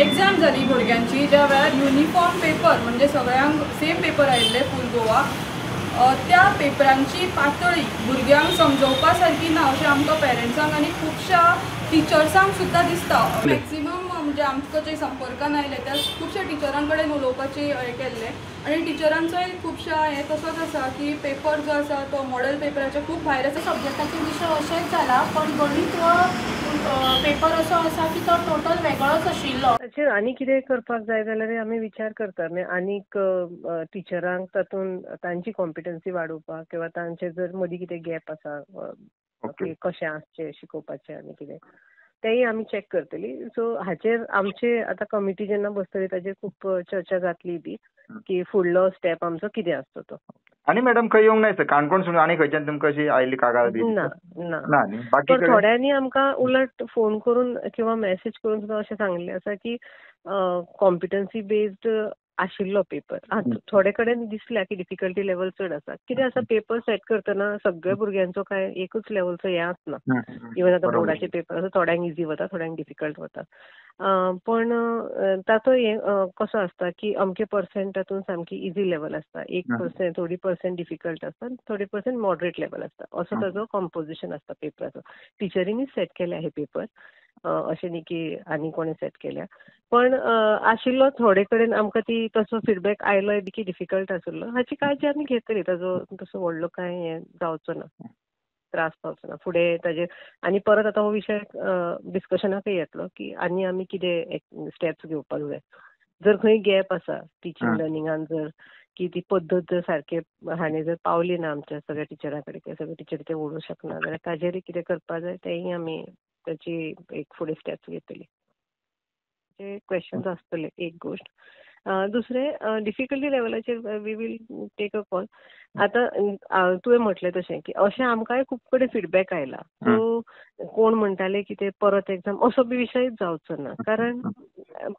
Exam जाली भुरग्यांची, ज्या वेळार युनिफॉर्म पेपर म्हणजे सगळ्यांक सेम पेपर आयिल्ले फूल गोवा, त्या पेपरांची पातळी भुरग्यांक समजोवपा सारकी ना अशें आमकां पेरंट्सांक आनी खुबश्या टिचर्सांक सुद्दां दिसता. मॅक्सिमम म्हणजे आमकां जे संपर्कान आयले त्या खुबश्या टिचरां कडेन उलोवपाचें हें केल्लें आनी टिचरांचोय खुबश्या हें तसोच आसा की पेपर जो आसा तो मॉडेल पेपराचे खूब भायर आसा. सब्जेक्टाचे विशय अशेंच जाला, पण गणित पेपर असो आसा की तो टोटल वेगळोच आशिल्लो. ताचेर आनी कितें करपाक जाय जाल्यार आमी विचार करता. आनीक टिचरांक तातूंत तांची कॉम्पिटन्सी वाडोवपाक किंवा तांचे जर मदीं कितें गॅप आसा की कशें आसचें शिकोवपाचें आनी कितें तेंय आमी चॅक करतली. सो हाचेर आमचे आतां कमिटी जेन्ना बसतली ताचेर खूब चर्चा जातली बी की फुडलो स्टेप आमचो कितें आसचो तो. आनी मॅडम खंय येवंक ना काणकोण सोडून आनी खंयच्यान तुमकां अशी आयिल्ली कागाळ बी? ना ना. ना न्ही. बाकी पण थोड्यांनी आमकां उलट फोन करून किंवा मेसेज करून सुद्दां अशें सांगलें आसा की कॉम्पिटन्सी बेस्ड आशिल्लो पेपर. थोडे कडेन दिसल्या की डिफिकल्टी लेवल चड आसा. कितें आसा पेपर सेट करतना सगळ्या भुरग्यांचो काय एकूच लेवलचो हें आसना. इवन आतां बोर्डाचे पेपर आसा, थोड्यांक इजी वता, थोड्यांक डिफिकल्ट वता. पण ताचो कसो आसता की अमके पर्सेंट तातूंत सामकी इजी लेवल आसता, 1% थोडी पर्सेंट डिफिकल्ट आसता, थोडी पर्सेंट मॉडरेट लेवल आसता. असो ताचो कॉम्पोजिशन आसता पेपराचो. टिचरींनीच सेट केल्या हे पेपर, अशें न्ही की आनी कोणें सेट केल्या. पण आशिल्लो थोडे कडेन आमकां ती तसो फीडबॅक आयलोय बी की डिफिकल्ट आशिल्लो. हाची काळजी आमी घेतली. ताजो तसो व्हडलो कांय हें जावचो ना, त्रास जावचो ना फुडें ताजेर. आनी परत आतां हो विशय डिस्कशनाकय येतलो की आनी आमी कितें स्टेप्स घेवपाक जाय. जर खंय गॅप आसा टिचींग लर्निंगान, जर की ती पद्दत जर सारके हांणी जर पावली ना आमच्या सगळ्या टिचरां कडेन किंवा सगळे टिचरी ते ओडूंक शकना जाल्यार ताजेरूय कितें करपाक जाय तेंय आमी ताची एक फुडें स्टेप्स घेतली. क्वेश्चन्स आसतले एक गोश्ट. दुसरें डिफिकल्टी लेवलाचेर we will take a call. आतां तुवें म्हटलें तशें की अशें आमकांय खूब कडेन फीडबॅक आयला. सो कोण म्हणटाले की ते परत एग्जाम असो बी विशयच जावचो ना. कारण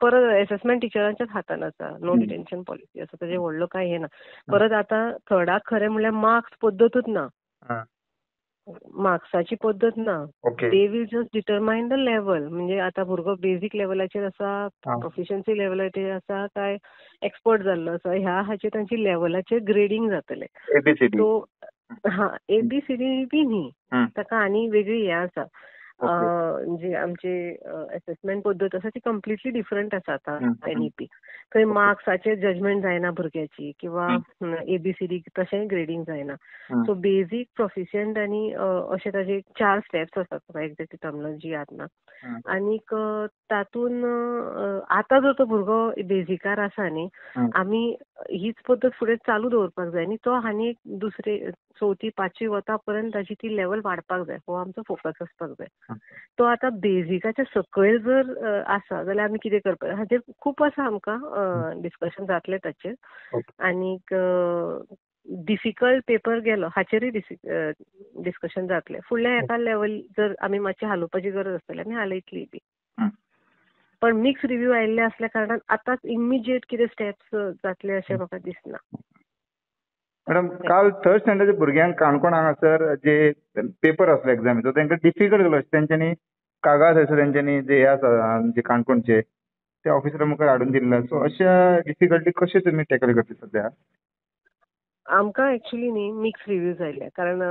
परत एसेसमेंट टिचरांच्याच हातान आसा. नो डिटेन्शन पॉलिसी आसा, ताजेर व्हडलो कांय हें ना. परत आतां थर्डाक खरें म्हणल्यार मार्क्स पद्दतूच ना, मार्क्साची पद्दत ना. They will just determine the level. म्हणजे आतां भुरगो बेजीक लेवलाचेर आसा, प्रोफिशियन्सी लेवलाचेर आसा, काय एक्सपर्ट जाल्लो आसा, ह्या हाचेर तांची लेवलाचेर ग्रेडिंग जातलें. सो ABCD बी न्ही, ताका आनी वेगळी हें आसा. जी आमची असेसमेंट पद्दत आसा ती कंप्लिटली डिफरंट आसा आतां NEP. थंय मार्क्साचेर जजमेंट जायना भुरग्याची किंवा ABCD तशेंय ग्रेडिंग जायना. सो बेजीक, प्रोफिशियंट आनी अशे ताजे 4 स्टेप्स आसात. म्हाका एक्झॅक्ट टर्मिनॉलॉजी याद ना. आनीक तातूंत आतां जर तो भुरगो बेजिकार आसा न्ही, आमी हीच पद्दत फुडें चालू दवरपाक जाय न्ही. तो आनी एक दुसरे 4थी 5वी वता पर्यंत ताची ती लेवल वाडपाक जाय. हो आमचो फोकस आसपाक जाय. तो आतां बेजिकाच्या सकयल जर आसा जाल्यार आमी कितें करपाक, हाचेर खूब आसा आमकां डिस्कशन जातलें ताचेर. आनीक डिफिकल्ट पेपर गेलो हाचेरूय डिस्कशन जातलें. फुडल्या एका लेवल जर आमी मातशी हालोवपाची गरज आसतली आमी हालयतली बी. पण मिक्स रिव्ह्यू आयिल्ले आसल्या कारणान आतांच इमिजिएट कितें स्टेप्स जातले अशें म्हाका दिसना. मॅडम, काल थर्ड स्टँडर्डच्या भुरग्यांक काणकोण हांगासर जे पेपर आसलो एग्जामीचो तांकां डिफिकल्ट गेलो. तेंच्यांनी कागाळ थंयसर तेंच्यांनी जे हे आसा जे काणकोणचे ते ऑफिसरा मुखार हाडून दिल्ले. सो अशा डिफिकल्टी कशे तुमी टॅकल करता सध्या? आमकां एक्चुली न्ही मिक्स रिव्ह्यूज आयले. कारण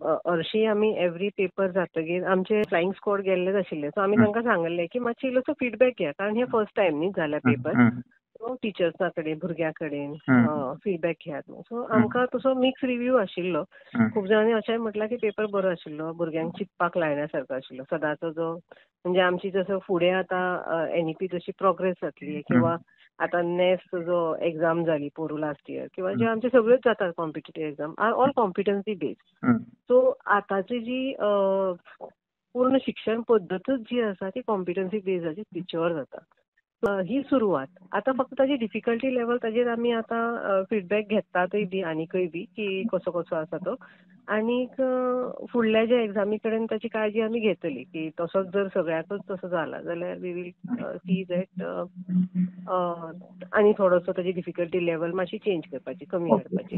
हरशीं आमी एवरी पेपर जातकीर आमचे फ्लायिंग स्क्वॉड गेल्लेच आशिल्ले. सो आमी तांकां सांगलें की मातशी इल्लोसो फीडबॅक घ्या, कारण हे फर्स्ट टायम न्ही जाला पेपर. सो टिचर्सां कडेन, भुरग्यां कडेन फीडबॅक घेयात. सो आमकां तसो मिक्स रिव्ह्यू आशिल्लो. खूब जाणांनी अशेंय म्हटलां की पेपर बरो आशिल्लो, भुरग्यांक चिंतपाक लायल्या सारको आशिल्लो. सदांचो जो म्हणजे आमची जसो फुडें आतां NEP जशी प्रोग्रेस जातली किंवा आतां नेक्स्ट जो एग्जाम जाली पोरू लास्ट इयर किंवा जे आमचे सगळ्योच जातात competitive exam are all competency based. So आतांची जी पूर्ण शिक्षण पद्दतूच जी आसा ती कॉम्पिटन्सी बेस्डाचेर टिचर जाता. ही सुरवात. आतां फक्त ताजी डिफिकल्टी लेवल ताजेर आमी आतां फीडबॅक घेतातय बी आनीकय बी की कसो कसो आसा तो. आनीक फुडल्या ज्या एग्जामी कडेन ताची काळजी आमी घेतली की तसोच जर सगळ्याकच तसो जाला जाल्यार वी वील सी दॅट आनी थोडोसो ताजी डिफिकल्टी लेवल मातशी चेंज करपाची, कमी करपाची.